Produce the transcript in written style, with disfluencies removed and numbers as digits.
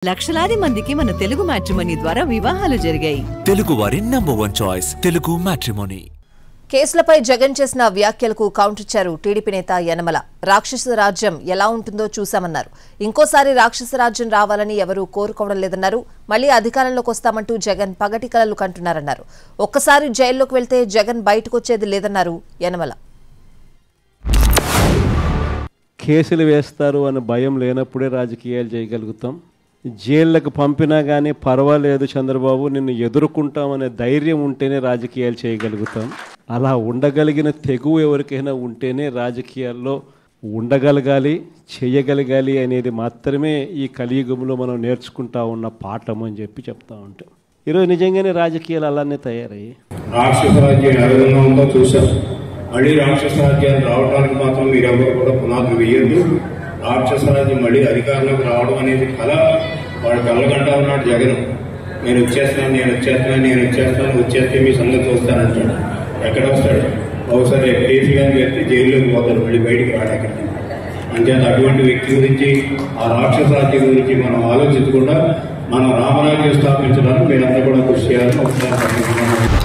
లక్షలాది మందికి మన తెలుగు మ్యాట్రిమోనీ ద్వారా వివాహాలు జరిగాయి. తెలుగు వారి నంబర్ 1 చాయిస్ తెలుగు మ్యాట్రిమోనీ. కేసులపై జగన్ చేసిన వ్యాఖ్యలకు కౌంటర్ ఇచ్చారు టీడీపీ నేత యనమల. రాక్షస రాజ్యం ఎలా ఉంటుందో చూశామన్నారు. ఇంకోసారి రాక్షస రాజ్యం రావాలని ఎవరూ కోరుకోవడం లేదన్నారు. మళ్లీ అధికారంలోకి వస్తామంటూ జగన్ పగటి కలలు కంటున్నారన్నారు. ఒక్కసారి జైల్లోకి వెళ్తే జగన్ బయటకు వచ్చేది లేదన్నారు యనమల. కేసులు వేస్తారు అనే భయం లేనప్పుడే రాజకీయాలు చేయగలుగుతాం. జైళ్లకు పంపినా కానీ పర్వాలేదు చంద్రబాబు, నిన్ను ఎదుర్కొంటామనే ధైర్యం ఉంటేనే రాజకీయాలు చేయగలుగుతాం. అలా ఉండగలిగిన తెగువ ఎవరికైనా ఉంటేనే రాజకీయాల్లో ఉండగలగాలి, చేయగలగాలి అనేది మాత్రమే ఈ కలియుగంలో మనం నేర్చుకుంటా ఉన్న పాఠం అని చెప్పి చెప్తా ఉంటాం. ఈరోజు నిజంగానే రాజకీయాలు అలానే తయారయ్యి రాక్షస రాజ్యం ఏ విధంగా ఉందో చూసాం. మళ్ళీ రాక్షస రాజ్యాలు రావడానికి మాత్రం మీరెవరు కూడా పునాదులు వేయద్దు. రాక్షస రాజ్యం మళ్ళీ అధికారంలోకి రావడం అనేది కళ. వాడు కళ్ళగంటా ఉన్నాడు జగన్. నేను వచ్చేస్తాను వచ్చేస్తే మీ సంగతి చూస్తానంటాడు. ఎక్కడ వస్తాడు? ఒకసారి కేసీ గారిని వెళ్తే జైల్లోకి పోతాడు, మళ్ళీ బయటికి రాడక్కడ. అంచేత అటువంటి వ్యక్తి గురించి, ఆ రాక్షస రాజ్యం గురించి మనం ఆలోచించకుండా మనం రామరాజ్యం స్థాపించడానికి మీరంతా కూడా కృషి చేయాలని ఒకసారి